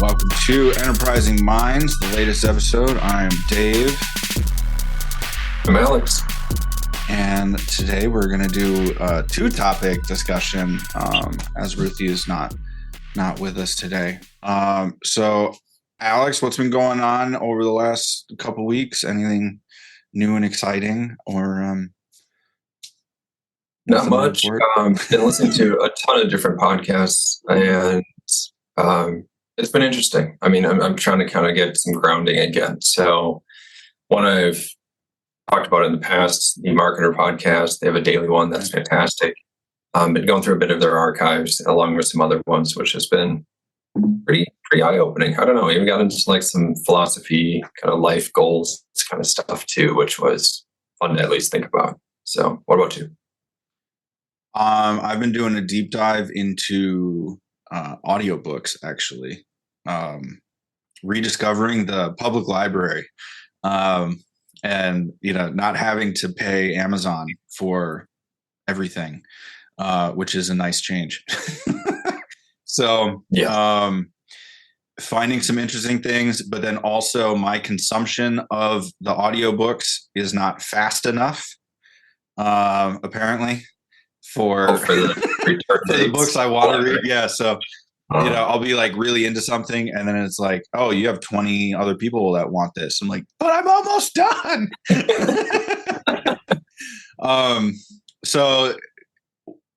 Welcome to Enterprising Minds, the latest episode. I'm Dave. I'm Alex. And today we're going to do a two-topic discussion as Ruthi is not with us today. So, Alex, what's been going on over the last couple weeks? Anything new and exciting or not much. Been listening to a ton of different podcasts, and it's been interesting. I mean, I'm trying to kind of get some grounding again. So one I've talked about in the past, the Marketer podcast, they have a daily one that's fantastic. Been going through a bit of their archives along with some other ones, which has been pretty eye-opening. I don't know, even got into like some philosophy, kind of life goals kind of stuff too, which was fun to at least think about. So what about you? I've been doing a deep dive into audiobooks, actually. Rediscovering the public library. And, not having to pay Amazon for everything, which is a nice change. So, finding some interesting things, but then also my consumption of the audiobooks is not fast enough, apparently, for the books I want to read. Yeah. So, I'll be like really into something, and then it's like, oh, you have 20 other people that want this. I'm like, but I'm almost done. So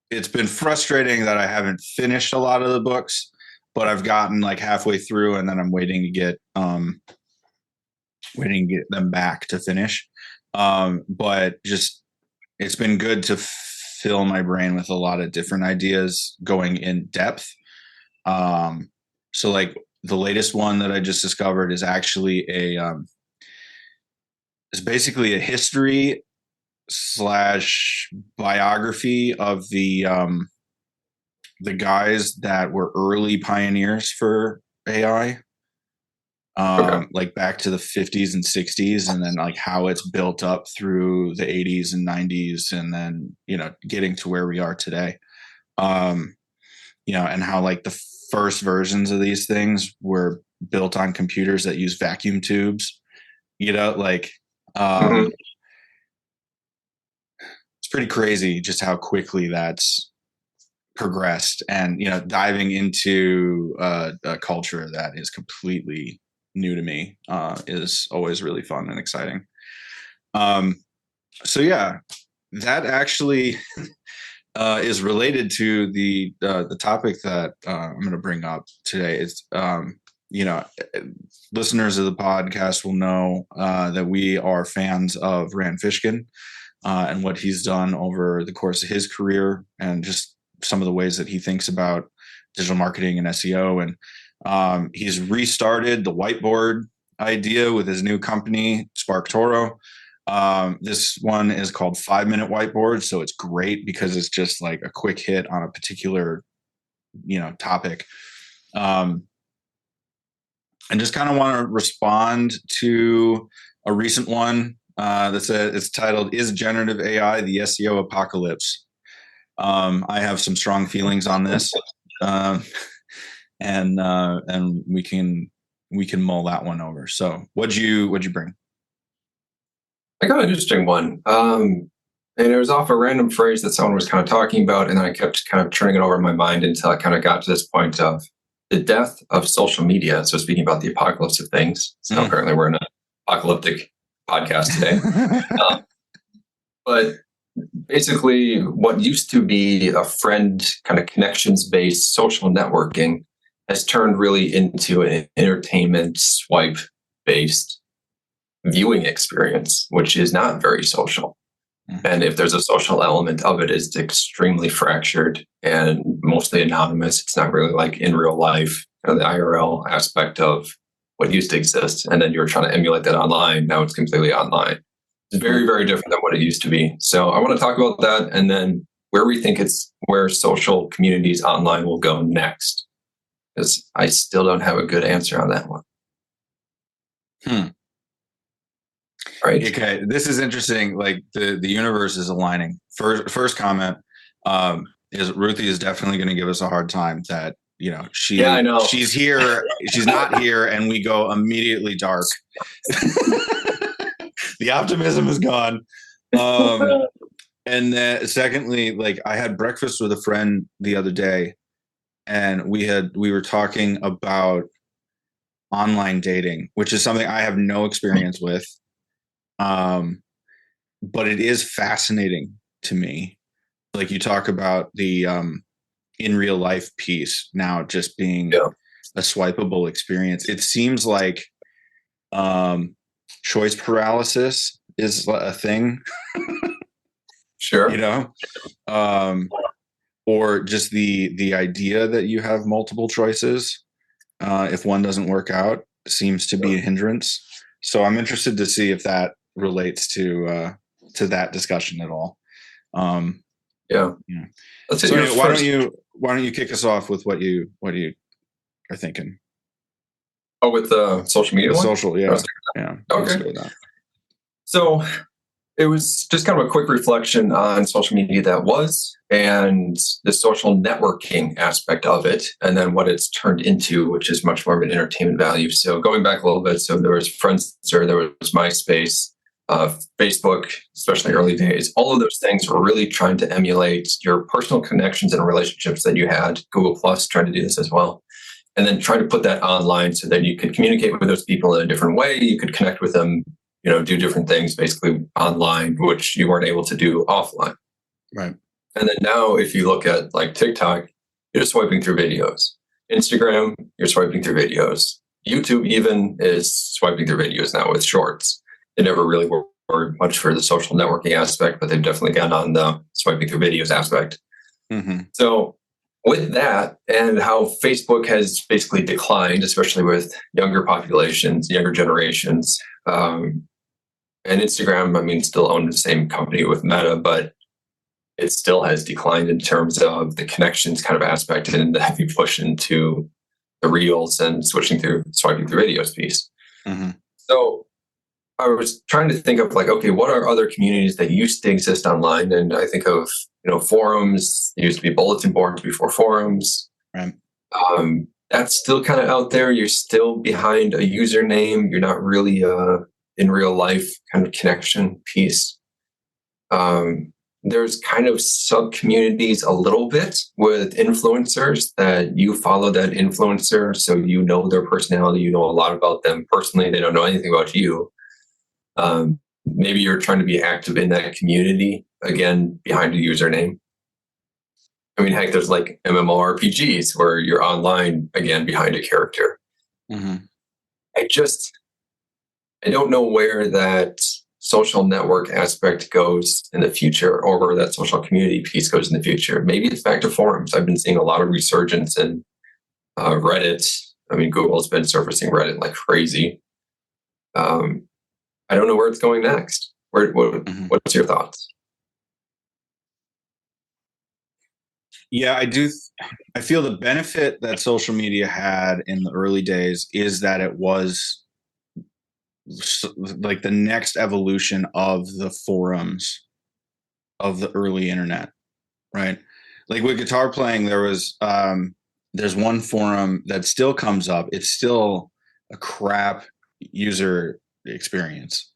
it's been frustrating that I haven't finished a lot of the books, but I've gotten like halfway through, and then I'm waiting to get them back to finish. But just it's been good to fill my brain with a lot of different ideas going in depth. So like the latest one that I just discovered is actually is basically a history / biography of the guys that were early pioneers for AI, like back to the 50s and 60s, and then like how it's built up through the 80s and 90s, and then, getting to where we are today. And how like the first versions of these things were built on computers that use vacuum tubes, it's pretty crazy just how quickly that's progressed, and, diving into a culture that is completely new to me is always really fun and exciting. So yeah, that actually is related to the topic that I'm going to bring up today. It's listeners of the podcast will know that we are fans of Rand Fishkin and what he's done over the course of his career, and just some of the ways that he thinks about digital marketing and SEO. And he's restarted the whiteboard idea with his new company, SparkToro. This one is called 5-Minute Whiteboard. So it's great because it's just like a quick hit on a particular, topic. And just kind of want to respond to a recent one it's titled, "Is Generative AI the SEO Apocalypse?" I have some strong feelings on this, and we can mull that one over. So what'd you bring? I got an interesting one. And it was off a random phrase that someone was kind of talking about, and then I kept kind of turning it over in my mind until I kind of got to this point of the death of social media. So speaking about the apocalypse of things. So currently we're in an apocalyptic podcast today. But basically what used to be a friend kind of connections-based social networking has turned really into an entertainment swipe-based viewing experience, which is not very social. And if there's a social element of it, it's extremely fractured and mostly anonymous. It's not really like in real life, the IRL aspect of what used to exist. And then you're trying to emulate that online. Now it's completely online. It's very, very different than what it used to be. So I want to talk about that, and then where we think where social communities online will go next, because I still don't have a good answer on that one. Right. Okay, this is interesting. Like the universe is aligning. First comment is Ruthi is definitely going to give us a hard time that Yeah, I know. she's here, she's not here, and we go immediately dark. The optimism is gone. And then secondly, like I had breakfast with a friend the other day, and we were talking about online dating, which is something I have no experience with. But it is fascinating to me. Like you talk about the in real life piece now just being a swipeable experience. It seems like choice paralysis is a thing. Sure. Or just the idea that you have multiple choices if one doesn't work out seems to be a hindrance. So I'm interested to see if that relates to that discussion at all. Yeah. Let's so anyway, why don't you kick us off with what you are thinking? Oh, with the social media one? Social, yeah. Okay. So it was just kind of a quick reflection on social media that was, and the social networking aspect of it, and then what it's turned into, which is much more of an entertainment value. So going back a little bit, so there was Friendster, there was MySpace, Facebook, especially early days. All of those things were really trying to emulate your personal connections and relationships that you had. Google Plus tried to do this as well. And then try to put that online so that you could communicate with those people in a different way. You could connect with them, do different things basically online, which you weren't able to do offline. Right. And then now if you look at like TikTok, you're just swiping through videos. Instagram, you're swiping through videos. YouTube even is swiping through videos now with shorts. They never really were much for the social networking aspect, but they've definitely gone on the swiping through videos aspect. Mm-hmm. So with that and how Facebook has basically declined, especially with younger populations, younger generations, and Instagram, still owned the same company with Meta, but it still has declined in terms of the connections kind of aspect and the heavy push into the reels and swiping through videos piece. Mm-hmm. So I was trying to think of like, okay, what are other communities that used to exist online? And I think of, forums. There used to be bulletin boards before forums. Right. That's still kind of out there. You're still behind a username. You're not really in real life kind of connection piece. There's kind of sub communities a little bit with influencers that you follow that influencer. So you know their personality. You know a lot about them personally. They don't know anything about you. Maybe you're trying to be active in that community, again, behind a username. Heck, there's like MMORPGs where you're online, again, behind a character. Mm-hmm. I don't know where that social network aspect goes in the future, or where that social community piece goes in the future. Maybe it's back to forums. I've been seeing a lot of resurgence in Reddit. Google's been surfacing Reddit like crazy. I don't know where it's going next. What's your thoughts? Yeah, I do. I feel the benefit that social media had in the early days is that it was like the next evolution of the forums of the early internet, right? Like with guitar playing, there's one forum that still comes up. It's still a crap user experience,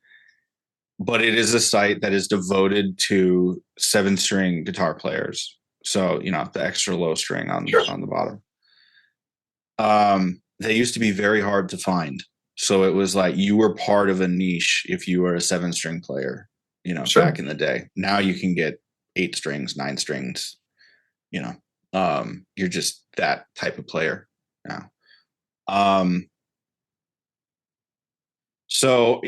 but it is a site that is devoted to 7-string guitar players. So, the extra low string on the bottom. They used to be very hard to find. So it was like you were part of a niche if you were a 7-string player, back in the day. Now you can get 8 strings, 9 strings, you're just that type of player now. So,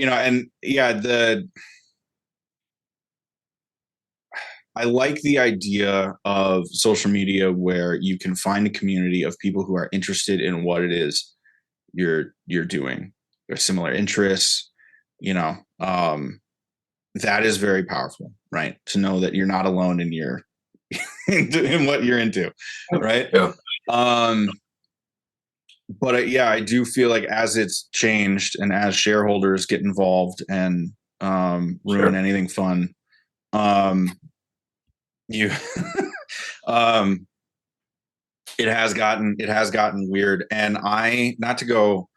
I like the idea of social media where you can find a community of people who are interested in what it is you're doing. There's similar interests, that is very powerful, right? To know that you're not alone in your in what you're into, right? Yeah. But I do feel like as it's changed and as shareholders get involved and ruin anything fun, you It has gotten weird. And not to go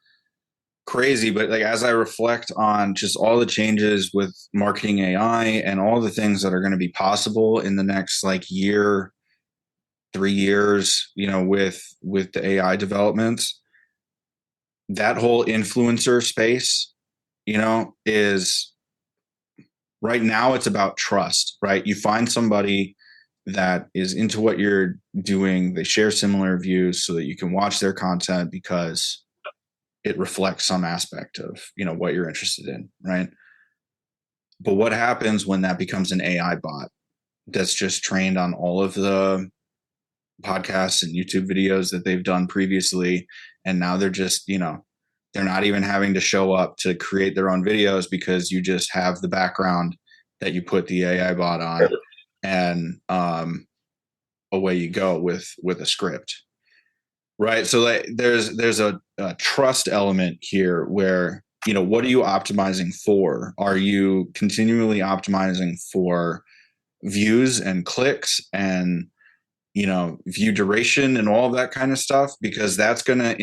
crazy, but like as I reflect on just all the changes with marketing AI and all the things that are going to be possible in the next like year, 3 years, with the AI developments, that whole influencer space, is right now it's about trust, right? You find somebody that is into what you're doing, they share similar views so that you can watch their content because it reflects some aspect of, what you're interested in, right? But what happens when that becomes an AI bot that's just trained on all of the podcasts and YouTube videos that they've done previously, and now they're just, they're not even having to show up to create their own videos because you just have the background that you put the AI bot on, and away you go with a script, right? So like, there's a trust element here where, what are you optimizing for? Are you continually optimizing for views and clicks and view duration and all of that kind of stuff? Because that's going to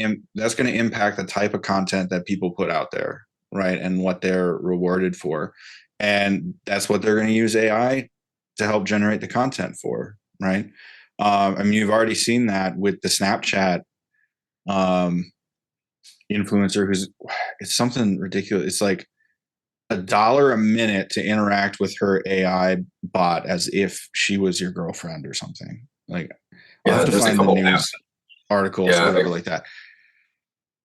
impact the type of content that people put out there, right? And what they're rewarded for. And that's what they're going to use AI to help generate the content for, right? I mean, you've already seen that with the Snapchat influencer it's something ridiculous. It's like $1 a minute to interact with her AI bot as if she was your girlfriend or something. Like, I'll have to find the news articles or whatever like that.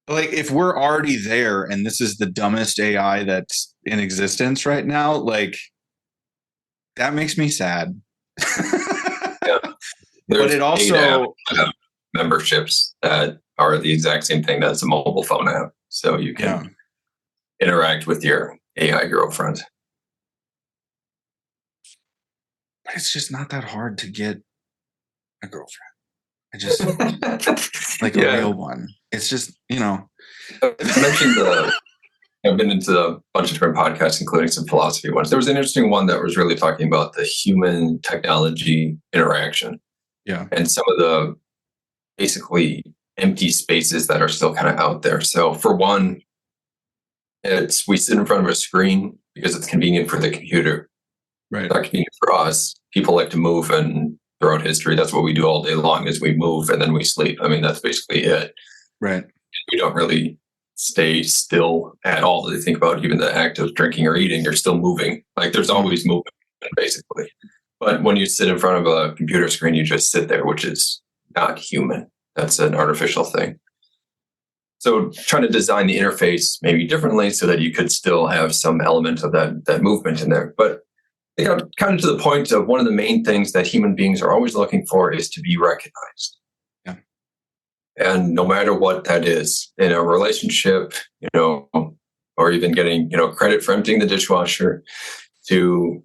But like, if we're already there and this is the dumbest AI that's in existence right now, like, that makes me sad. Yeah. But it also memberships that are the exact same thing as a mobile phone app. So you can interact with your AI girlfriend. But it's just not that hard to get a girlfriend. I just like a real one. It's just, I mentioned I've been into a bunch of different podcasts, including some philosophy ones. There was an interesting one that was really talking about the human technology interaction. Yeah. And some of the basically empty spaces that are still kind of out there. So for one, we sit in front of a screen because it's convenient for the computer. Right. It's not convenient for us. People like to move and throughout history, that's what we do all day long is we move and then we sleep. I mean, that's basically it. Right. We don't really stay still at all. They think about even the act of drinking or eating, you're still moving. Like there's always movement, basically. But when you sit in front of a computer screen, you just sit there, which is not human. That's an artificial thing. So trying to design the interface maybe differently so that you could still have some element of that movement in there. But it got kind of to the point of one of the main things that human beings are always looking for is to be recognized. Yeah. And no matter what that is, in a relationship, or even getting, credit for emptying the dishwasher, to,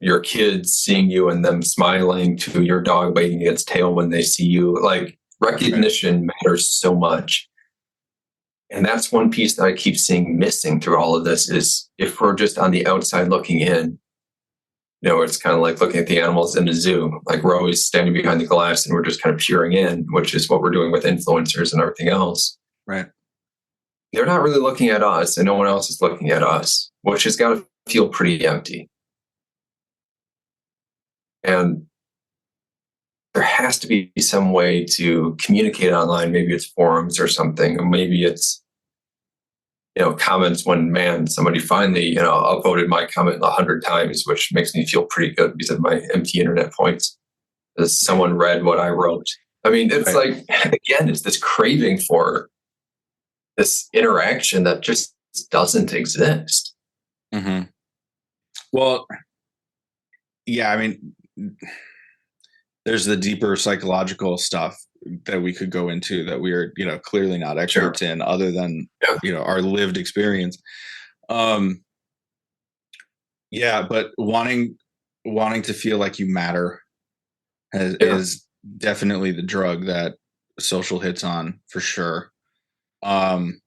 your kids seeing you and them smiling, to your dog wagging its tail when they see you. Like recognition matters so much. And that's one piece that I keep seeing missing through all of this is if we're just on the outside looking in, it's kind of like looking at the animals in the zoo. Like we're always standing behind the glass and we're just kind of peering in, which is what we're doing with influencers and everything else. Right. They're not really looking at us and no one else is looking at us, which has got to feel pretty empty. And there has to be some way to communicate online. Maybe it's forums or something, or maybe it's, comments when, somebody finally, upvoted my comment 100 times, which makes me feel pretty good because of my empty internet points. As someone read what I wrote. I mean, it's like, again, it's this craving for this interaction that just doesn't exist. Mm-hmm. Well, yeah, I mean, there's the deeper psychological stuff that we could go into that we are, clearly not experts in other than, our lived experience. But wanting to feel like you matter is definitely the drug that social hits on for sure. And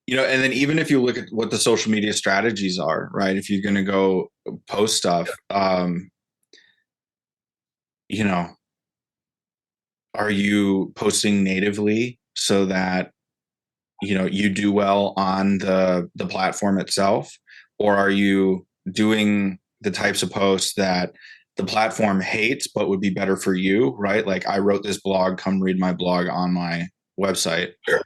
then even if you look at what the social media strategies are, right? If you're going to go post stuff, are you posting natively so that you do well on the platform itself, or are you doing the types of posts that the platform hates but would be better for you, right? Like, I wrote this blog, come read my blog on my website, Sure.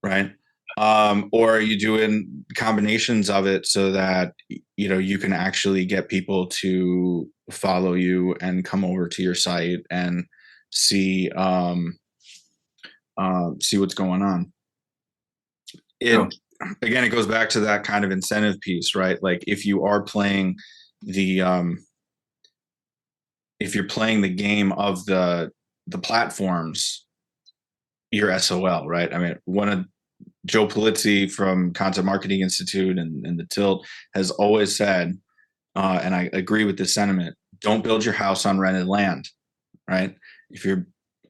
right? Or are you doing combinations of it so that you can actually get people to follow you and come over to your site and see see what's going on? Yeah. Again, it goes back to that kind of incentive piece, right? Like, if you are playing the if you're playing the game of the platforms, you're SOL, right? I mean, one of Joe Pulizzi from Content Marketing Institute and the Tilt has always said, and I agree with this sentiment: don't build your house on rented land, right?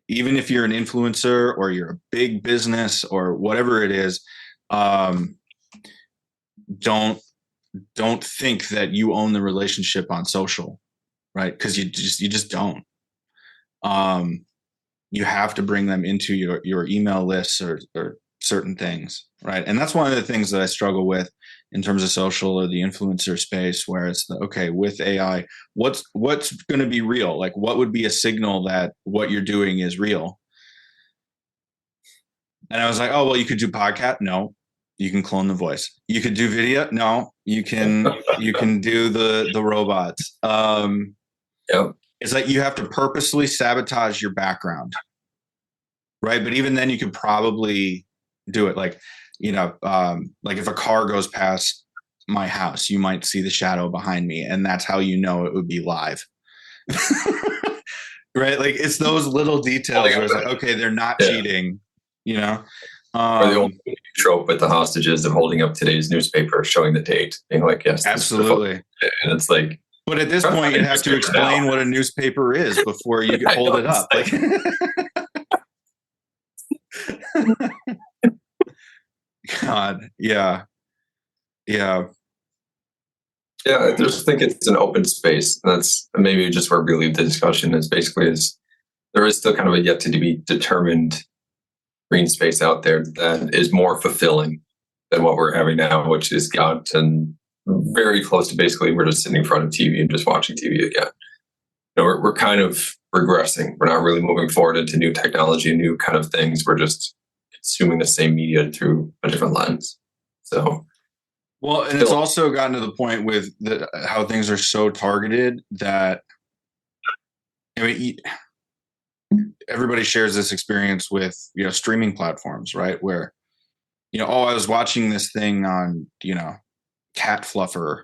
Even if you're an influencer or you're a big business or whatever it is, um, don't think that you own the relationship on social, right? Because you just don't. You have to bring them into your email lists or certain things, right? And that's one of the things that I struggle with in terms of social or the influencer space, where it's okay, with AI, what's going to be real? Like, what would be a signal that what you're doing is real? And I was like, oh, well, you could do podcast. No, you can clone the voice. You could do video. No, you can do the robots. Yep. It's like you have to purposely sabotage your background, right? But even then, you could probably do it. Like, like if a car goes past my house, you might see the shadow behind me, and that's how it would be live. Right? Like, it's those little details where it's like, okay, they're not cheating, Or the old trope with the hostages of holding up today's newspaper, showing the date, being like, yes, absolutely. And it's like, but at this point, you'd have to explain what a newspaper is before you can hold it up. Like, God, yeah. I just think it's an open space. That's maybe just where we leave the discussion. Is basically there is still kind of a yet to be determined green space out there that is more fulfilling than what we're having now, which is gotten very close to basically we're just sitting in front of TV and just watching TV again. We're kind of regressing. We're not really moving forward into new technology and new kind of things. We're just consuming the same media through a different lens. So, well, and it's also gotten to the point with how things are so targeted that, I mean, everybody shares this experience with streaming platforms, right? Where oh, I was watching this thing on Cat Fluffer.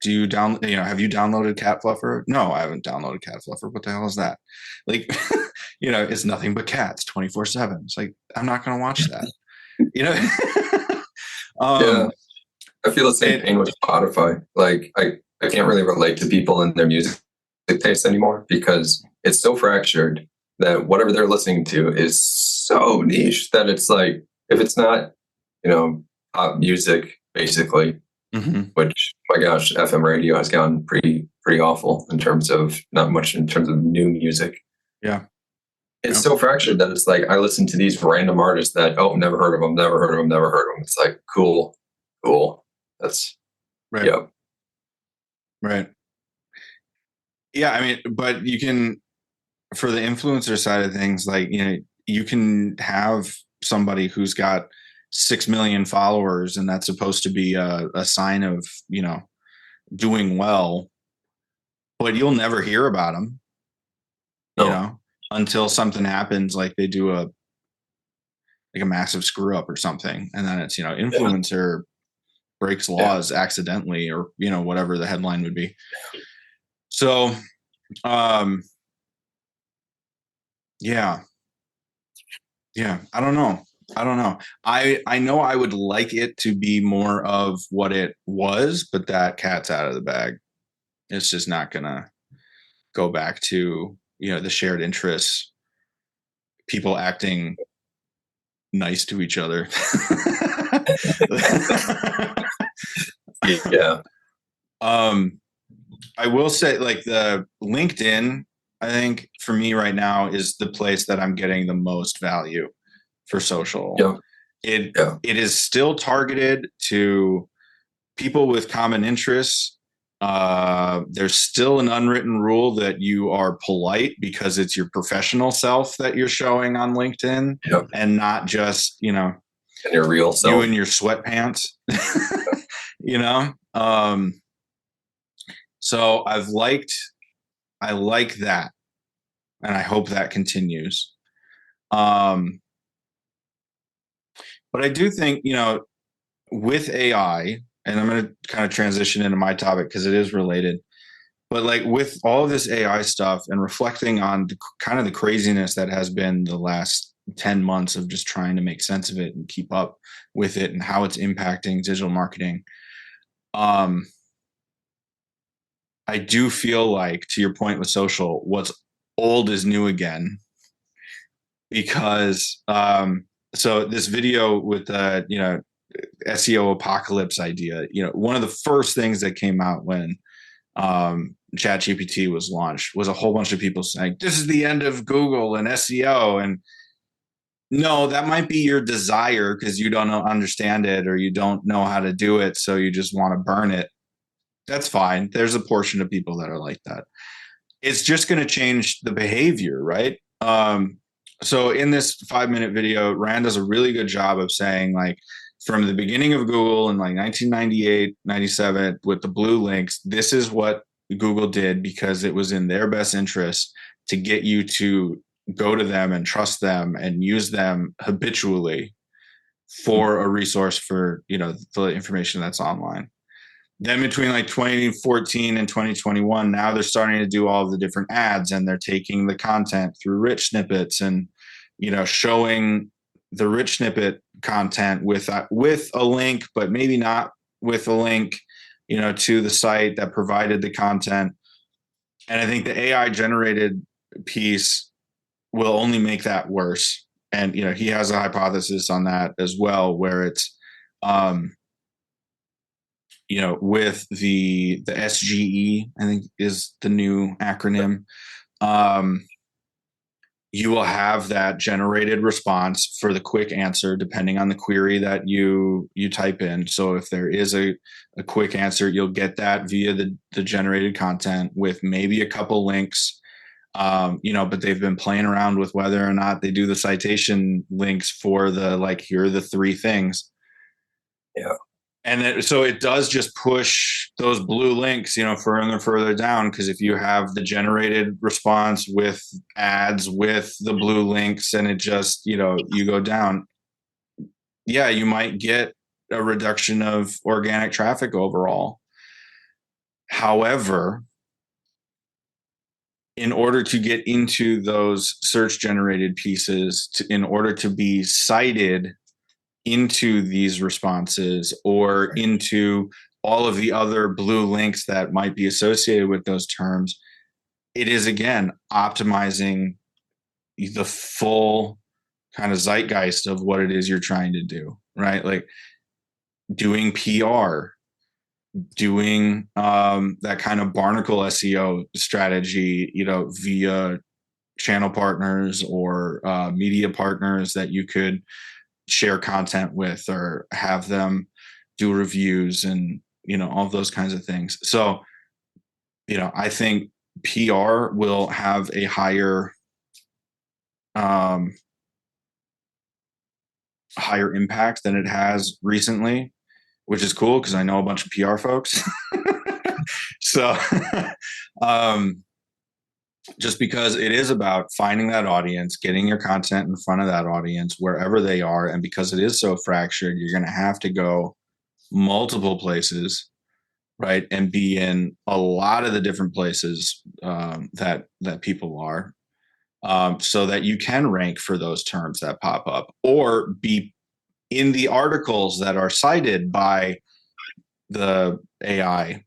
Do you have you downloaded Cat Fluffer? No, I haven't downloaded Cat Fluffer. What the hell is that? Like, it's nothing but cats 24/7. It's like, I'm not going to watch that. Yeah, I feel the same pain with Spotify. Like, I can't really relate to people and their music taste anymore because it's so fractured that whatever they're listening to is so niche that it's like, if it's not, pop music, basically, which, my gosh, FM radio has gotten pretty awful in terms of not much in terms of new music. Yeah. It's so fractured that it's like, I listen to these random artists that, never heard of them. It's like, cool. That's right. Yep. Right. Yeah. I mean, but you can, for the influencer side of things, like, you can have somebody who's got 6 million followers, and that's supposed to be a sign of, doing well, but you'll never hear about them, until something happens, like they do a massive screw up or something. And then it's, influencer breaks laws accidentally, or, whatever the headline would be. So, yeah. I don't know. I know I would like it to be more of what it was, but that cat's out of the bag. It's just not gonna go back to, the shared interests, people acting nice to each other. Yeah. I will say, like, the LinkedIn, I think for me right now is the place that I'm getting the most value for social. Yeah. It Yeah. it is still targeted to people with common interests. There's still an unwritten rule that you are polite because it's your professional self that you're showing on LinkedIn, Yeah. and not just, And your real you self. in your sweatpants. So I like that, and I hope that continues. But I do think, with AI, and I'm going to kind of transition into my topic because it is related. But like with all of this AI stuff and reflecting on kind of the craziness that has been the last 10 months of just trying to make sense of it and keep up with it and how it's impacting digital marketing. I do feel like, to your point with social, what's old is new again, because so this video with the SEO apocalypse idea, one of the first things that came out when ChatGPT was launched was a whole bunch of people saying this is the end of Google and SEO. And no, that might be your desire because you don't understand it or you don't know how to do it, so you just want to burn it. That's fine. There's a portion of people that are like that. It's just going to change the behavior, right? So in this 5-minute video, Rand does a really good job of saying, like, from the beginning of Google in like 1998, 97, with the blue links, this is what Google did because it was in their best interest to get you to go to them and trust them and use them habitually for a resource for, the information that's online. Then between like 2014 and 2021, now they're starting to do all of the different ads, and they're taking the content through rich snippets and, showing the rich snippet content with a link, but maybe not with a link, to the site that provided the content. And I think the AI generated piece will only make that worse. And, he has a hypothesis on that as well, where it's, with the SGE, I think is the new acronym. You will have that generated response for the quick answer, depending on the query that you type in. So if there is a quick answer, you'll get that via the generated content with maybe a couple links. But they've been playing around with whether or not they do the citation links for the, like, here are the 3 things. Yeah. And so it does just push those blue links, further and further down. Because if you have the generated response with ads with the blue links, and it just, you go down, yeah, you might get a reduction of organic traffic overall. However, in order to get into those search generated pieces, in order to be cited into these responses or into all of the other blue links that might be associated with those terms, it is, again, optimizing the full kind of zeitgeist of what it is you're trying to do, right? Like doing PR, doing that kind of barnacle SEO strategy, via channel partners or media partners that you could share content with or have them do reviews and, all those kinds of things. So, I think PR will have a higher impact than it has recently, which is cool because I know a bunch of PR folks. So, just because it is about finding that audience, getting your content in front of that audience wherever they are. And because it is so fractured, you're going to have to go multiple places, right? And be in a lot of the different places that people are, so that you can rank for those terms that pop up or be in the articles that are cited by the AI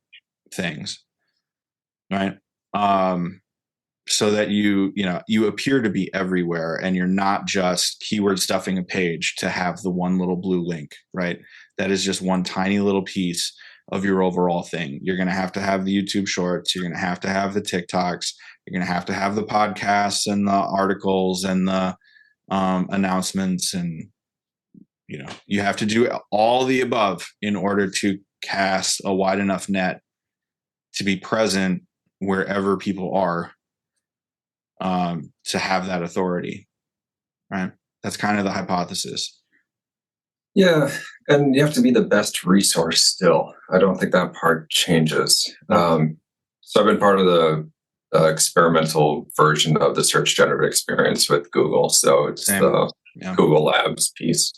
things, right? So that you appear to be everywhere and you're not just keyword stuffing a page to have the one little blue link, right? That is just one tiny little piece of your overall thing. You're going to have the YouTube shorts. You're going to have the TikToks. You're going to have the podcasts and the articles and the announcements, and you have to do all the above in order to cast a wide enough net to be present wherever people are, to have that authority, right? That's kind of the hypothesis. Yeah, and you have to be the best resource still. I don't think that part changes. So I've been part of the experimental version of the search generative experience with Google. So it's the Google Labs piece.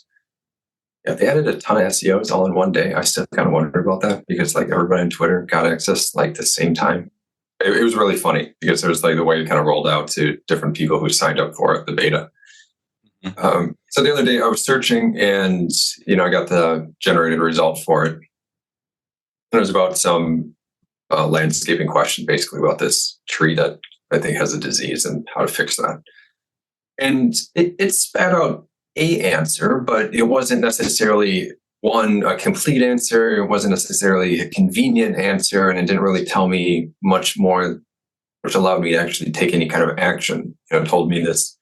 Yeah, they added a ton of SEOs all in one day. I still kind of wondered about that because like everybody on Twitter got access like the same time. It was really funny because there was like the way it kind of rolled out to different people who signed up for it, the beta. So the other day I was searching and, I got the generated result for it. And it was about some landscaping question, basically about this tree that I think has a disease and how to fix that. And it spat out a answer, but it wasn't necessarily a complete answer. It wasn't necessarily a convenient answer. And it didn't really tell me much more, which allowed me to actually take any kind of action. It told me this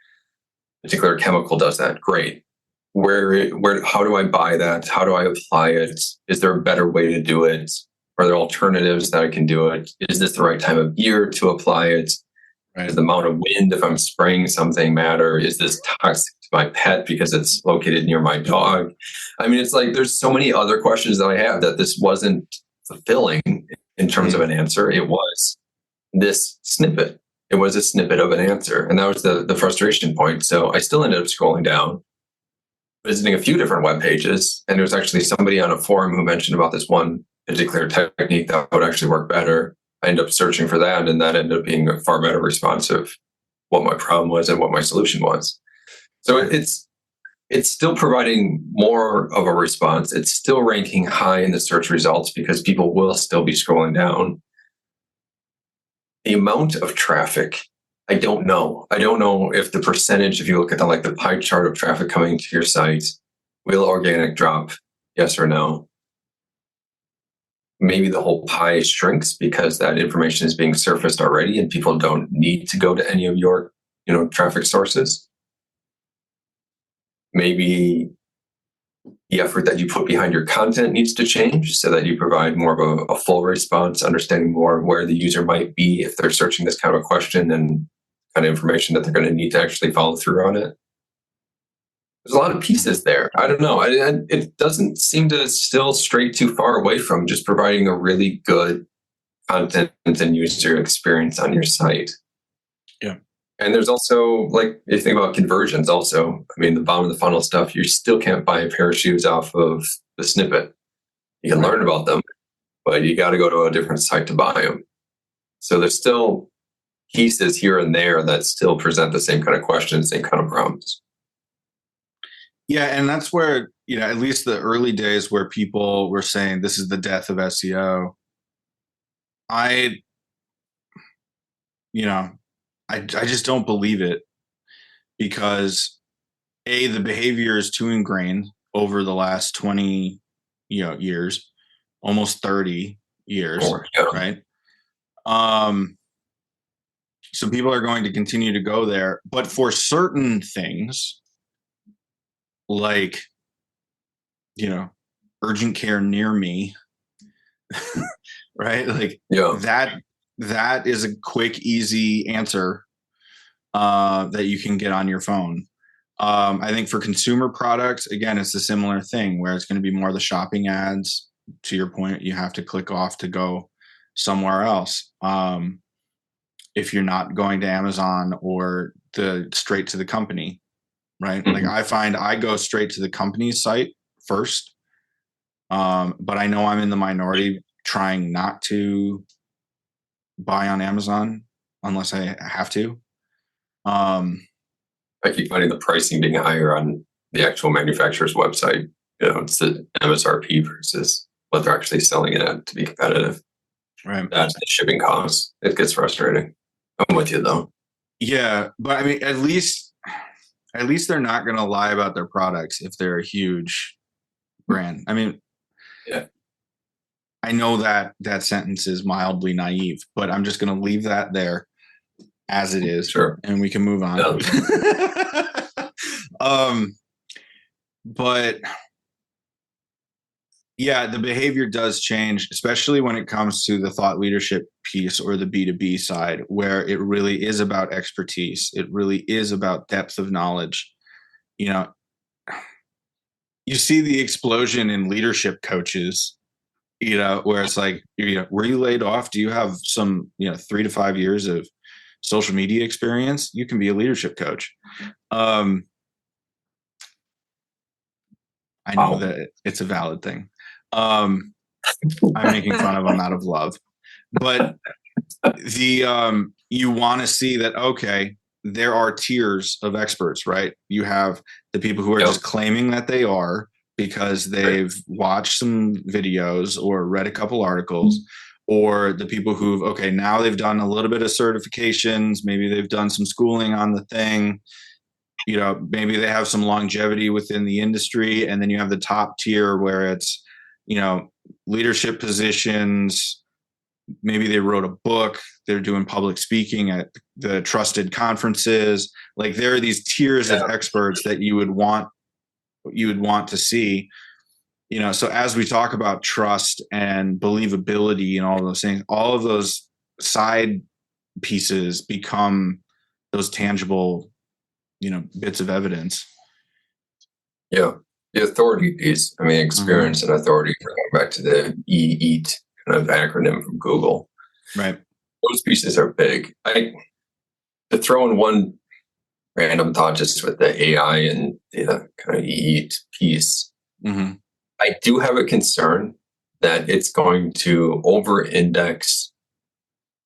particular chemical does that. Great. How do I buy that? How do I apply it? Is there a better way to do it? Are there alternatives that I can do it? Is this the right time of year to apply it? Right. Does the amount of wind, if I'm spraying something, matter? Is this toxic to my pet because it's located near my dog? I mean, it's like there's so many other questions that I have that this wasn't fulfilling in terms of an answer. It was this snippet. It was a snippet of an answer. And that was the frustration point. So I still ended up scrolling down, visiting a few different web pages. And there was actually somebody on a forum who mentioned about this one particular technique that would actually work better. I ended up searching for that, and that ended up being a far better response of what my problem was and what my solution was. So it's still providing more of a response. It's still ranking high in the search results because people will still be scrolling down. The amount of traffic, I don't know. I don't know if the percentage, if you look at the pie chart of traffic coming to your site, will organic drop? Yes or no? Maybe the whole pie shrinks because that information is being surfaced already and people don't need to go to any of your, traffic sources. Maybe the effort that you put behind your content needs to change so that you provide more of a full response, understanding more where the user might be if they're searching this kind of a question and kind of information that they're going to need to actually follow through on it. There's a lot of pieces there. I don't know. It doesn't seem to still stray too far away from just providing a really good content and user experience on your site. Yeah. And there's also, if you think about conversions also, the bottom of the funnel stuff, you still can't buy a pair of shoes off of the snippet. You can learn about them, but you got to go to a different site to buy them. So there's still pieces here and there that still present the same kind of questions, same kind of problems. Yeah, and that's where, at least the early days where people were saying this is the death of SEO, I just don't believe it because the behavior is too ingrained over the last 20 years, almost 30 years, right? So people are going to continue to go there, but for certain things like urgent care near me, right? That is a quick, easy answer that you can get on your phone. I think for consumer products, again, it's a similar thing where it's going to be more the shopping ads. To your point, you have to click off to go somewhere else. If you're not going to Amazon or straight to the company, right? Mm-hmm. I find I go straight to the company's site first. But I know I'm in the minority trying not to buy on Amazon unless I have to. I keep finding the pricing being higher on the actual manufacturer's website. It's the MSRP versus what they're actually selling it at to be competitive. Right. That's the shipping costs. It gets frustrating. I'm with you though. Yeah, but at least they're not going to lie about their products if they're a huge brand. Yeah. I know that sentence is mildly naive, but I'm just going to leave that there. as it is, Sure. and we can move on. But yeah, the behavior does change, especially when it comes to the thought leadership piece or the B2B side, where it really is about expertise. It really is about depth of knowledge. You know, you see the explosion in leadership coaches, where it's like, were you laid off? Do you have some, 3 to 5 years of social media experience? You can be a leadership coach. I know that it's a valid thing. I'm making fun of them out of love, but you want to see that, okay, there are tiers of experts, right? You have the people who are just claiming that they are because they've watched some videos or read a couple articles, or the people who've, okay, now they've done a little bit of certifications, maybe they've done some schooling on the thing, maybe they have some longevity within the industry. And then you have the top tier where it's, leadership positions. Maybe they wrote a book, they're doing public speaking at the trusted conferences. Like, there are these tiers of experts that you would want to see, so as we talk about trust and believability and all of those things, all of those side pieces become those tangible, bits of evidence. Yeah. The authority piece, experience and authority, going back to the EAT kind of acronym from Google. Right. Those pieces are big. To throw in one random thought just with the AI and the kind of EAT piece, I do have a concern that it's going to over-index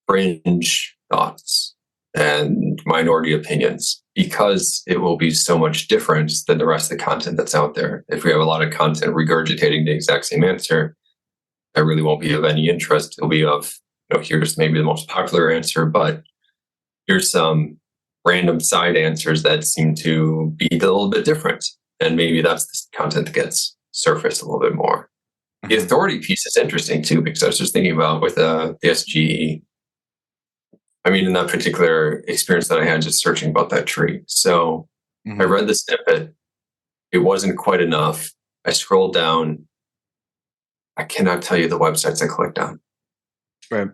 fringe thoughts and minority opinions, because it will be so much different than the rest of the content that's out there. If we have a lot of content regurgitating the exact same answer, that really won't be of any interest. It'll be of, here's maybe the most popular answer, but here's some random side answers that seem to be a little bit different. And maybe that's the content that gets surfaced a little bit more. The authority piece is interesting too, because I was just thinking about with the SGE, in that particular experience that I had just searching about that tree. So I read the snippet. It wasn't quite enough. I scrolled down. I cannot tell you the websites I clicked on. Right.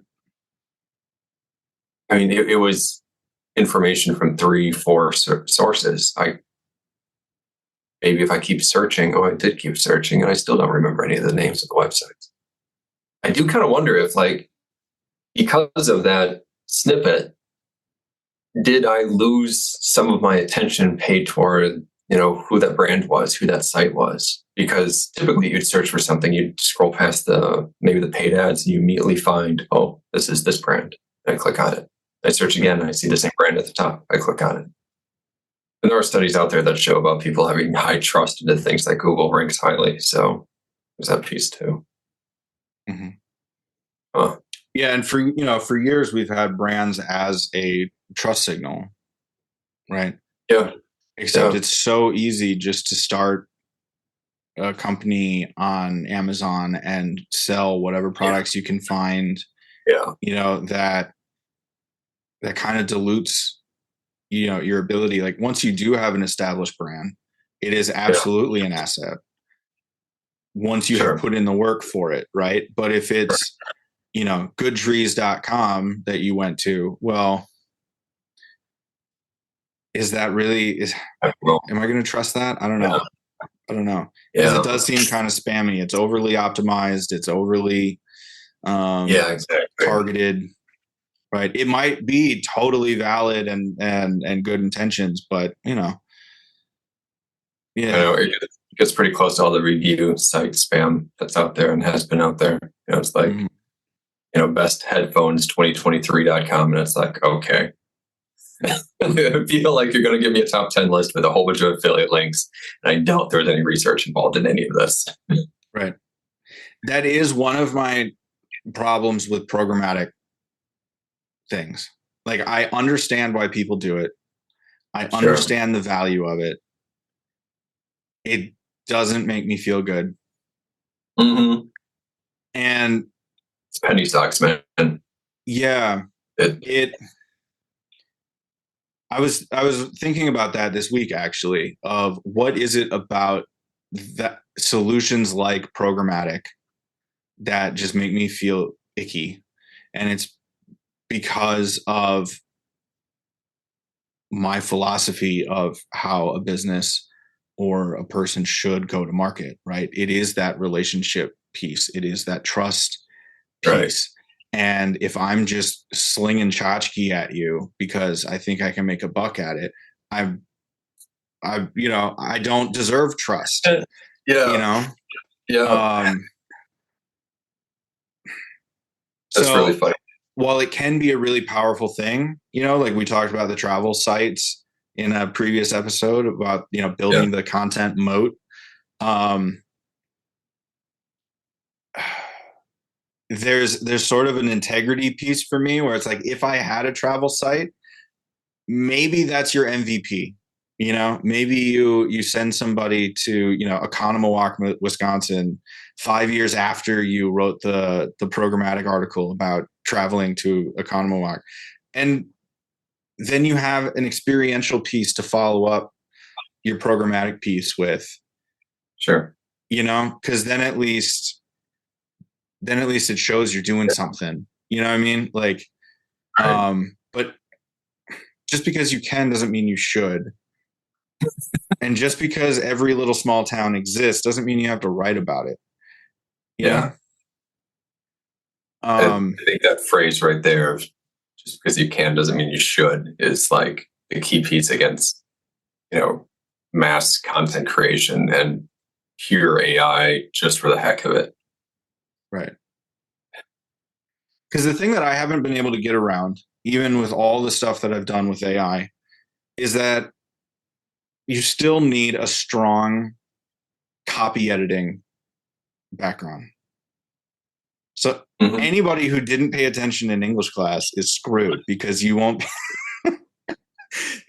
It was information from 3-4 sources. Maybe if I keep searching, I did keep searching, and I still don't remember any of the names of the websites. I do kind of wonder if, because of that snippet, did I lose some of my attention paid toward, who that brand was, who that site was? Because typically you'd search for something, you'd scroll past maybe the paid ads, and you immediately find, oh, this is this brand. And I click on it. I search again, and I see the same brand at the top. I click on it. And there are studies out there that show about people having high trust into things that Google ranks highly. So there's that piece too. Yeah, and for years we've had brands as a trust signal, right? Yeah. Except it's so easy just to start a company on Amazon and sell whatever products you can find. Yeah. That kind of dilutes, your ability. Like, once you do have an established brand, it is absolutely an asset once you have put in the work for it, right? But if it's goodtrees.com that you went to, well, is that really am I going to trust that? I don't know. Because it does seem kind of spammy. It's overly optimized. It's overly targeted, right? It might be totally valid and good intentions, but I know it gets pretty close to all the review site spam that's out there and has been out there. It's like, bestheadphones2023.com, and it's like, okay. I feel like you're going to give me a top 10 list with a whole bunch of affiliate links, and I doubt there's any research involved in any of this. Right. That is one of my problems with programmatic things. Like, I understand why people do it. I understand the value of it. It doesn't make me feel good. And it's penny stocks, man. Yeah. I was thinking about that this week, actually, of what is it about that solutions like programmatic that just make me feel icky. And it's because of my philosophy of how a business or a person should go to market, right? It is that relationship piece. It is that trust Right. piece. And if I'm just slinging tchotchke at you because I think I can make a buck at it, I don't deserve trust, you Yeah. know? Yeah. Um, That's really so funny. while it can be a really powerful thing, like we talked about the travel sites in a previous episode about, Yeah. building the content moat. Um, there's sort of an integrity piece for me where it's like, if I had a travel site, maybe that's your MVP. Maybe you send somebody to, Oconomowoc, Wisconsin, 5 years after you wrote the programmatic article about traveling to Oconomowoc. And then you have an experiential piece to follow up your programmatic piece with, Sure. because then at least it shows you're doing something. You know what I mean? Like, Right. but just because you can doesn't mean you should. And just because every little small town exists doesn't mean you have to write about it. You Yeah. know? I think that phrase right there, of just because you can doesn't mean you should, is like the key piece against, mass content creation and pure AI just for the heck of it. Right. Because the thing that I haven't been able to get around, even with all the stuff that I've done with AI, is that you still need a strong copy editing background. So anybody who didn't pay attention in English class is screwed, because you won't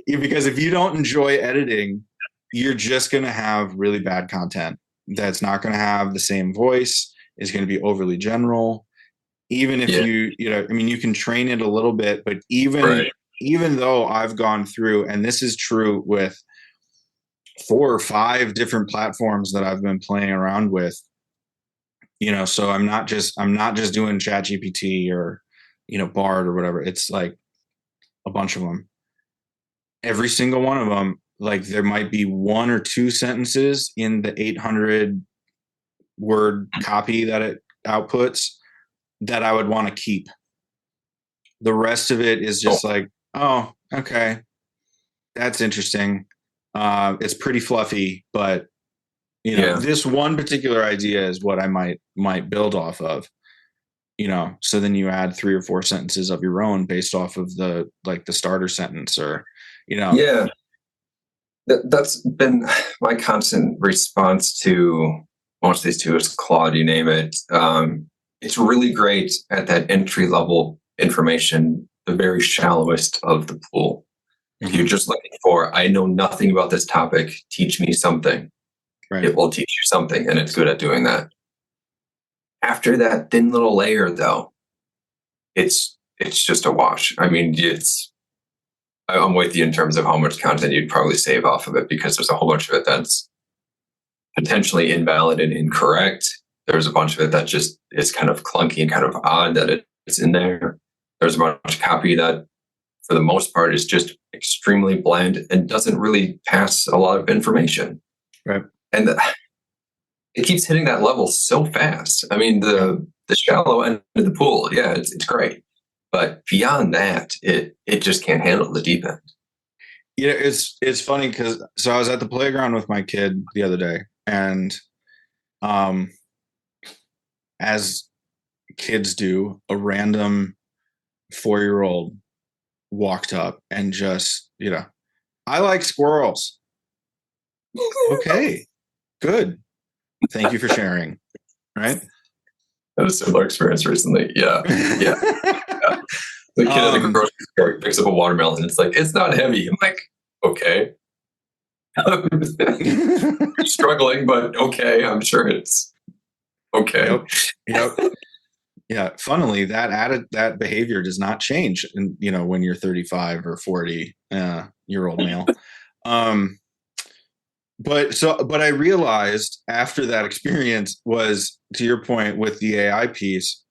because if you don't enjoy editing, you're just going to have really bad content that's not going to have the same voice. It's going to be overly general. Even if you can train it a little bit, but even though I've gone through, and this is true with 4 or 5 different platforms that I've been playing around with, so I'm not just doing ChatGPT or, Bard or whatever. It's like a bunch of them. Every single one of them, like, there might be 1 or 2 sentences in the 800 word copy that it outputs that I would want to keep. The rest of it is just like, oh, okay, that's interesting. It's pretty fluffy, but this one particular idea is what I might build off of. So then you add 3 or 4 sentences of your own based off of the starter sentence, or Yeah. That's been my constant response to most of these tools, Claude, you name it. It's really great at that entry level information, the very shallowest of the pool. If you're just looking for, I know nothing about this topic, teach me something. Right. It will teach you something, and it's good at doing that. After that thin little layer, though, it's just a wash. I mean, I'm with you in terms of how much content you'd probably save off of it, because there's a whole bunch of it that's potentially invalid and incorrect. There's a bunch of it that just is kind of clunky and kind of odd that it's in there. There's a bunch of copy that, for the most part, is just extremely bland and doesn't really pass a lot of information. Right. And it keeps hitting that level so fast. I mean, the shallow end of the pool, yeah, it's great. But beyond that, it just can't handle the deep end. It's funny because I was at the playground with my kid the other day, and as kids do, a random 4-year-old walked up and just, I like squirrels. Okay, good. Thank you for sharing. Right. I had a similar experience recently. Yeah. Yeah. The kid at the grocery store picks up a watermelon. It's like, it's not heavy. I'm like, okay. Struggling, but okay. I'm sure it's okay. Yep. Yeah. Funnily, that behavior does not change, when you're 35 or 40 year old male. Um, but I realized after that experience was, to your point with the AI piece,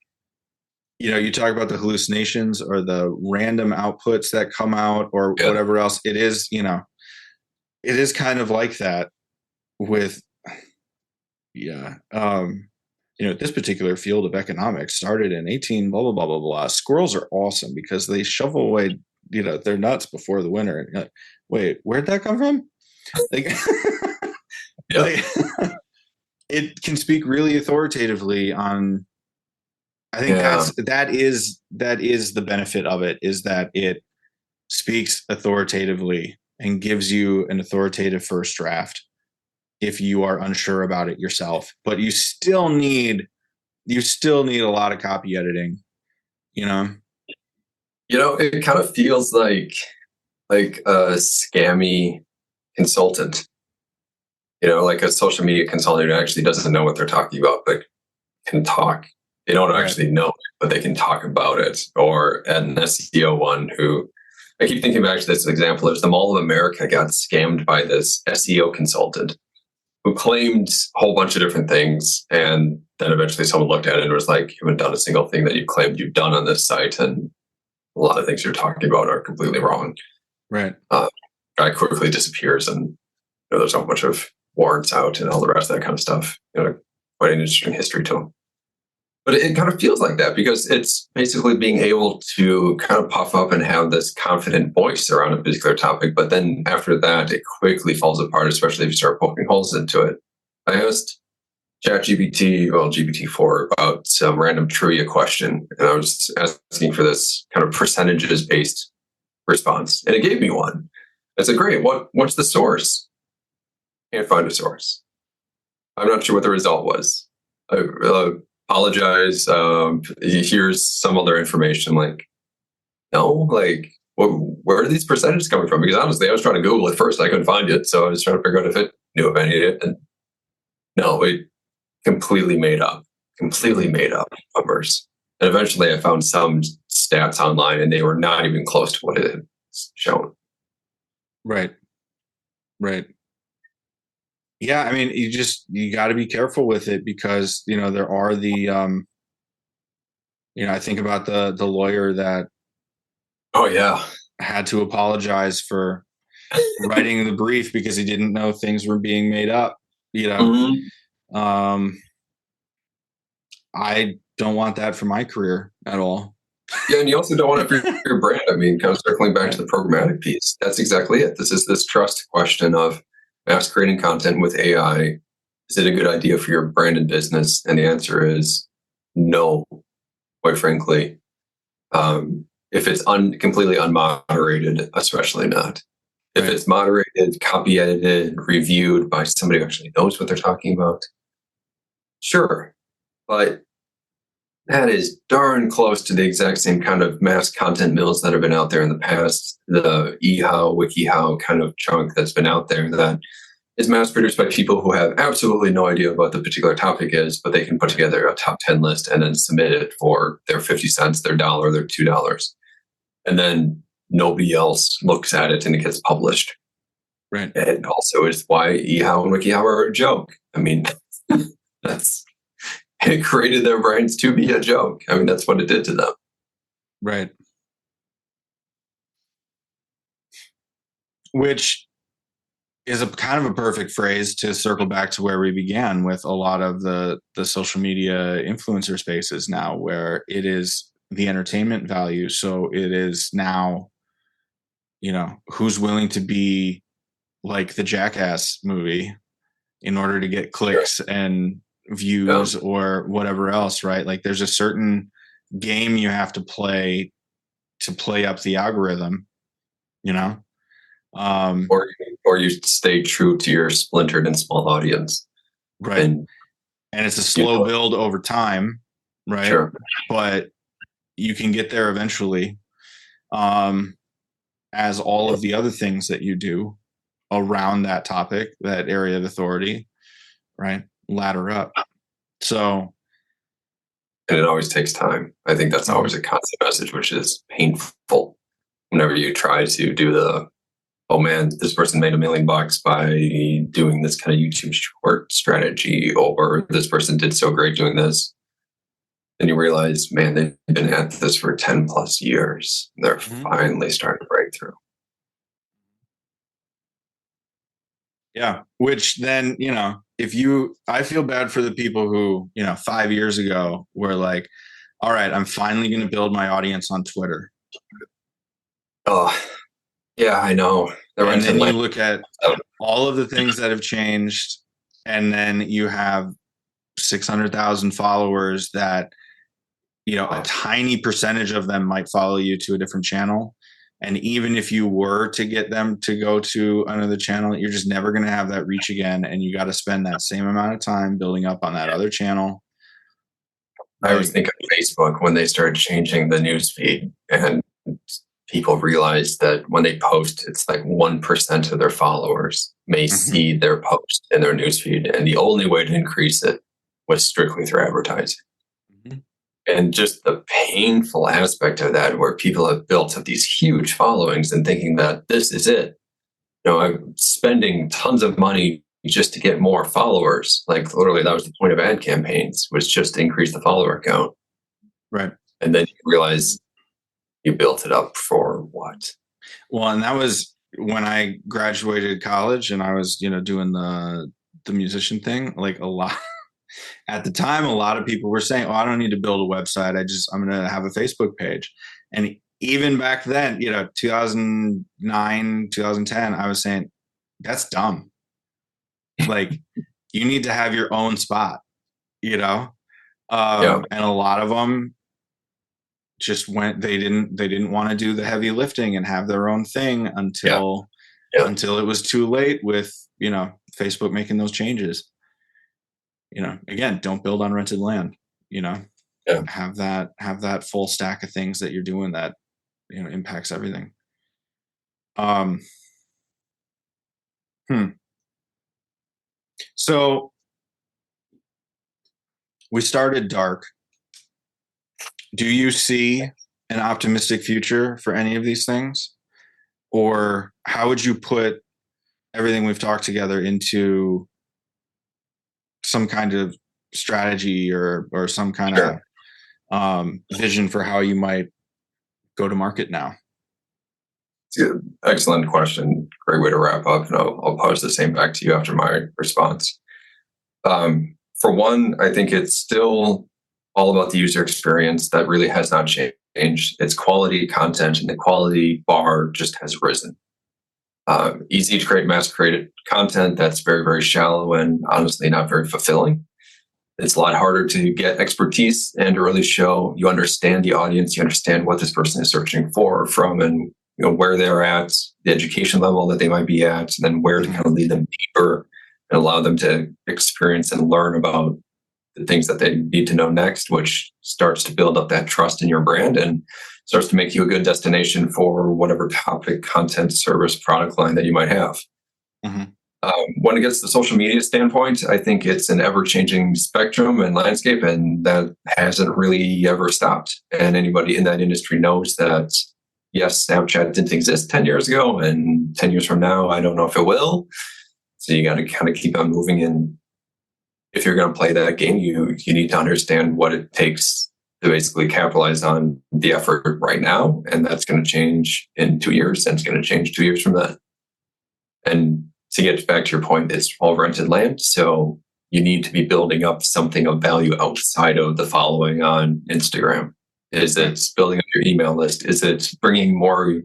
you talk about the hallucinations or the random outputs that come out or Yeah. whatever else it is, it is kind of like that with, yeah. This particular field of economics started in 18, blah, blah, blah, blah, blah. Squirrels are awesome because they shovel away, their nuts before the winter. And you're like, wait, where'd that come from? Like, Yeah. like it can speak really authoritatively on, I think Yeah. that is the benefit of it, is that it speaks authoritatively and gives you an authoritative first draft if you are unsure about it yourself. But you still need a lot of copy editing, you know? It kind of feels like a scammy consultant. Like a social media consultant who actually doesn't know what they're talking about, but can talk. They don't Right. actually know it, but they can talk about it. Or an SEO one who, I keep thinking back to this example. There's the Mall of America got scammed by this SEO consultant who claimed a whole bunch of different things. And then eventually someone looked at it and was like, you haven't done a single thing that you claimed you've done on this site. And a lot of things you're talking about are completely wrong. Right. Guy quickly disappears, and there's a bunch of warrants out and all the rest of that kind of stuff. Quite an interesting history to him. But it kind of feels like that because it's basically being able to kind of puff up and have this confident voice around a particular topic. But then after that, it quickly falls apart, especially if you start poking holes into it. I asked ChatGPT, GPT-4, about some random trivia question, and I was asking for this kind of percentages based response, and it gave me one. I said, "Great, what's the source?" Can't find a source. I'm not sure what the result was. I apologize. Here's some other information. Like, no, like, where are these percentages coming from? Because honestly, I was trying to Google it first. I couldn't find it, so I was trying to figure out if it knew of any of it. And no, it completely made up numbers. And eventually I found some stats online and they were not even close to what it had shown. Right. Right. Yeah. I mean, you got to be careful with it because, there are I think about the lawyer that Oh yeah. had to apologize for writing the brief because he didn't know things were being made up, Mm-hmm. I don't want that for my career at all. Yeah, and you also don't want it for your brand. I mean, kind of circling back to the programmatic piece. That's exactly it. This is this trust question of mass creating content with AI. Is it a good idea for your brand and business? And the answer is no, quite frankly. If it's completely unmoderated, especially not. If Right. it's moderated, copy edited, reviewed by somebody who actually knows what they're talking about, sure. But that is darn close to the exact same kind of mass content mills that have been out there in the past. The eHow, WikiHow kind of chunk that's been out there that is mass produced by people who have absolutely no idea what the particular topic is, but they can put together a top 10 list and then submit it for their 50 cents, their dollar, their $2. And then nobody else looks at it and it gets published. Right. And also is why eHow and WikiHow are a joke. I mean, it created their brains to be a joke. I mean, that's what it did to them. Right. Which is a kind of a perfect phrase to circle back to where we began with a lot of the social media influencer spaces now, where it is the entertainment value. So it is now, who's willing to be like the Jackass movie in order to get clicks and views or whatever else, right? Like there's a certain game you have to play up the algorithm, or you stay true to your splintered and small audience. Right. And it's a slow build over time, right? Sure. But you can get there eventually, as all of the other things that you do around that topic, that area of authority, right, ladder up. So And it always takes time. I think that's always a constant message, which is painful. Whenever you try to do oh man, this person made $1 million by doing this kind of YouTube short strategy, or this person did so great doing this. And you realize, man, they've been at this for 10 plus years. They're finally starting to break through. Yeah. Which then, I feel bad for the people who, 5 years ago were like, all right, I'm finally going to build my audience on Twitter. Oh, yeah, I know. And then you look at all of the things that have changed, and then you have 600,000 followers that, a tiny percentage of them might follow you to a different channel. And even if you were to get them to go to another channel, you're just never going to have that reach again. And you got to spend that same amount of time building up on that other channel. I always think of Facebook when they started changing the news feed, and people realized that when they post, it's like 1% of their followers may see their post in their news feed. And the only way to increase it was strictly through advertising. And just the painful aspect of that, where people have built up these huge followings and thinking that this is it. I'm spending tons of money just to get more followers. Like literally, that was the point of ad campaigns, was just to increase the follower count. Right. And then you realize you built it up for what? Well, and that was when I graduated college and I was, doing the musician thing. Like at the time, a lot of people were saying, "Oh, I don't need to build a website. I'm going to have a Facebook page." And even back then, 2009, 2010, I was saying, that's dumb. Like, you need to have your own spot, And a lot of them just they didn't want to do the heavy lifting and have their own thing until it was too late with, Facebook making those changes. Again, don't build on rented land, have that full stack of things that you're doing that, impacts everything. So we started dark. Do you see an optimistic future for any of these things? Or how would you put everything we've talked together into some kind of strategy or some kind of vision for how you might go to market now? Excellent question. Great way to wrap up. And I'll pose the same back to you after my response. For one, I think it's still all about the user experience. That really has not changed. It's quality content, and the quality bar just has risen. Easy to create mass created content that's very, very shallow and honestly not very fulfilling. It's a lot harder to get expertise and to really show you understand the audience, you understand what this person is searching for from, and where they're at, the education level that they might be at, and then where to kind of lead them deeper and allow them to experience and learn about the things that they need to know next, which starts to build up that trust in your brand and starts to make you a good destination for whatever topic, content, service, product line that you might have. When it gets to the social media standpoint, I think it's an ever-changing spectrum and landscape, and that hasn't really ever stopped. And anybody in that industry knows that, yes, Snapchat didn't exist 10 years ago, and 10 years from now, I don't know if it will. So you got to kind of keep on moving. And if you're going to play that game, you need to understand what it takes to basically capitalize on the effort right now. And that's going to change in 2 years, and it's going to change 2 years from that. And to get back to your point, it's all rented land. So you need to be building up something of value outside of the following on Instagram. Is it building up your email list? Is it bringing more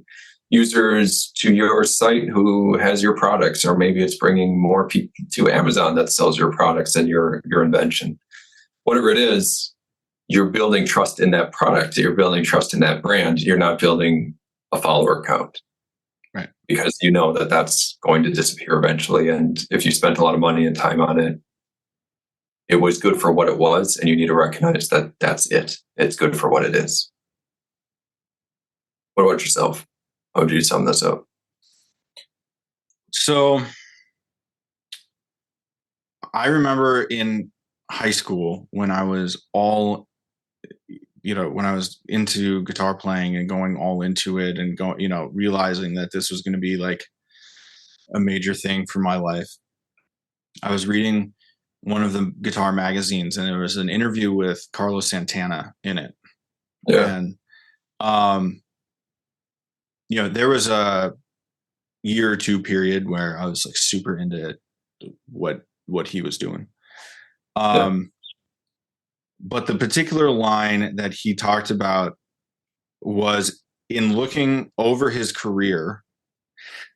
users to your site who has your products? Or maybe it's bringing more people to Amazon that sells your products and your invention. Whatever it is, you're building trust in that product. You're building trust in that brand. You're not building a follower count. Right. Because you know that that's going to disappear eventually. And if you spent a lot of money and time on it, it was good for what it was. And you need to recognize that that's it. It's good for what it is. What about yourself? How would you sum this up? So I remember in high school when I was all when I was into guitar playing and going all into it and realizing that this was going to be like a major thing for my life, I was reading one of the guitar magazines, and there was an interview with Carlos Santana in it. Yeah. And, there was a year or two period where I was like super into what he was doing. Yeah. But the particular line that he talked about was, in looking over his career,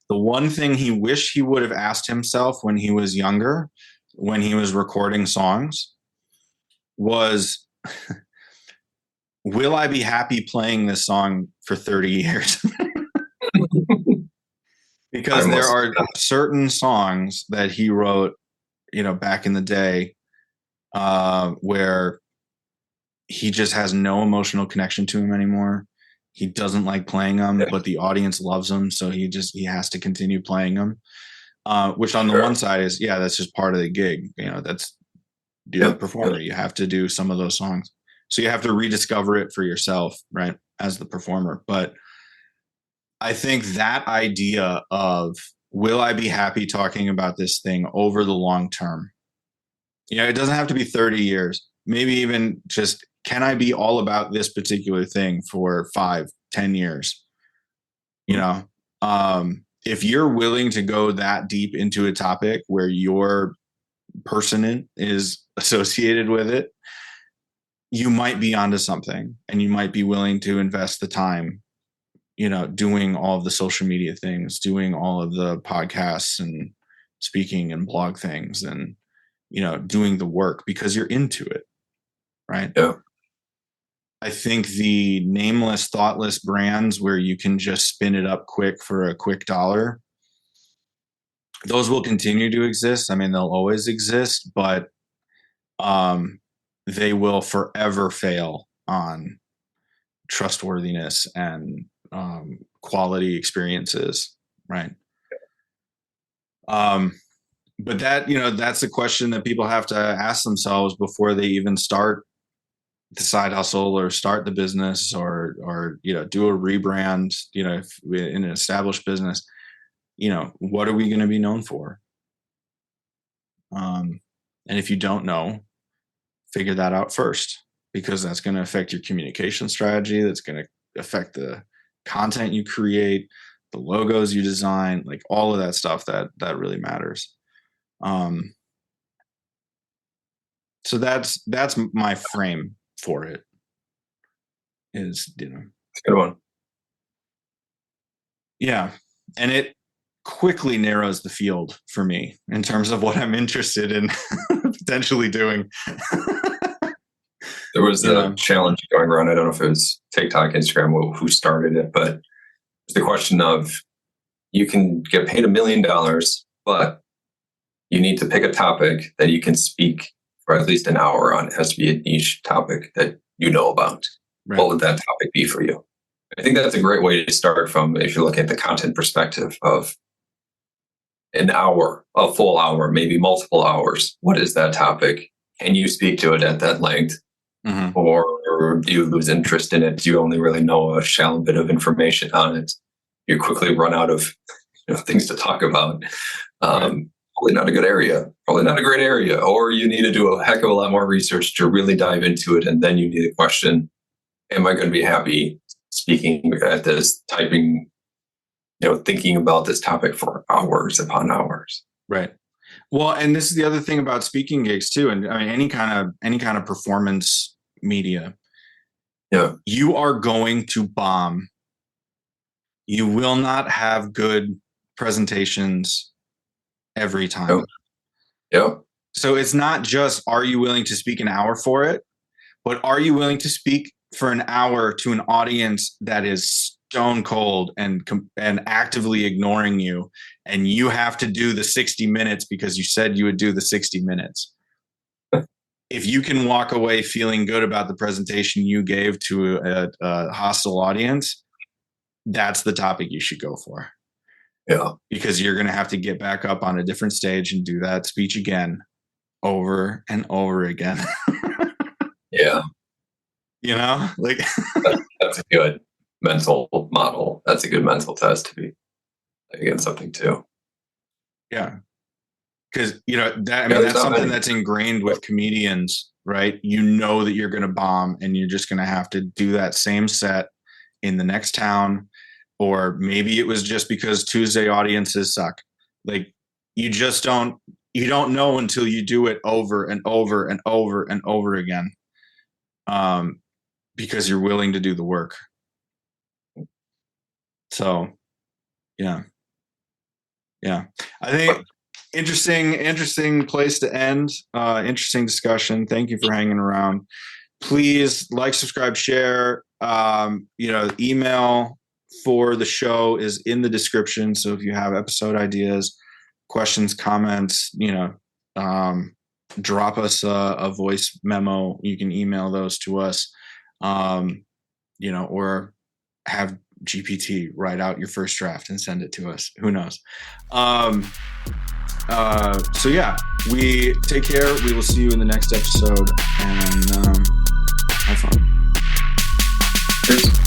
the one thing he wished he would have asked himself when he was younger, when he was recording songs, was, will I be happy playing this song for 30 years? Because there are certain songs that he wrote, back in the day, where he just has no emotional connection to him anymore. He doesn't like playing them, but the audience loves him, so he has to continue playing them. Which on the one side is, that's just part of the gig. That's the performer. You have to do some of those songs, so you have to rediscover it for yourself, right, as the performer. But I think that idea of, will I be happy talking about this thing over the long term? It doesn't have to be 30 years. Maybe even just, can I be all about this particular thing for 5-10 years? If you're willing to go that deep into a topic where your person is associated with it, you might be onto something, and you might be willing to invest the time, doing all of the social media things, doing all of the podcasts and speaking and blog things, and, doing the work because you're into it. Right. Yeah. I think the nameless, thoughtless brands where you can just spin it up quick for a quick dollar, those will continue to exist. I mean, they'll always exist, but they will forever fail on trustworthiness and quality experiences. Right. But that's a question that people have to ask themselves before they even start the side hustle or start the business or do a rebrand, if in an established business, what are we going to be known for? And if you don't know, figure that out first, because that's going to affect your communication strategy. That's going to affect the content you create, the logos you design, like all of that stuff that really matters. So that's my frame for it. Is, it's a good one. Yeah. And it quickly narrows the field for me in terms of what I'm interested in potentially doing. There was a challenge going around. I don't know if it was TikTok, Instagram, who started it, but it's the question of, you can get paid $1 million, but you need to pick a topic that you can speak for at least an hour on. It has to be a niche topic that you know about. Right. What would that topic be for you? I think that's a great way to start from, if you look at the content perspective of an hour, a full hour, maybe multiple hours. What is that topic? Can you speak to it at that length? Mm-hmm. Or do you lose interest in it? Do you only really know a shallow bit of information on it? You quickly run out of things to talk about. Right. Probably not a good area, probably not a great area, or you need to do a heck of a lot more research to really dive into it. And then you need a question, am I going to be happy speaking at this, typing, thinking about this topic for hours upon hours? Right. Well, and this is the other thing about speaking gigs too. And I mean, any kind of performance media, you are going to bomb. You will not have good presentations every time. Yep. So it's not just, are you willing to speak an hour for it, but are you willing to speak for an hour to an audience that is stone cold and actively ignoring you, and you have to do the 60 minutes because you said you would do the 60 minutes. If you can walk away feeling good about the presentation you gave to a hostile audience, that's the topic you should go for. Yeah. Because you're going to have to get back up on a different stage and do that speech again, over and over again. Yeah. like That's a good mental model. That's a good mental test to be against something too. Yeah. Because, There's that's not something many. that's ingrained with comedians, right? You know that you're going to bomb and you're just going to have to do that same set in the next town. Or maybe it was just because Tuesday audiences suck. Like, you don't know until you do it over and over and over and over again. Because you're willing to do the work. So, yeah. I think interesting place to end. Interesting discussion. Thank you for hanging around. Please like, subscribe, share. Email for the show is in the description. So if you have episode ideas, questions, comments, drop us a voice memo. You can email those to us, or have GPT write out your first draft and send it to us. Who knows? So yeah, we take care. We will see you in the next episode, and have fun. Cheers.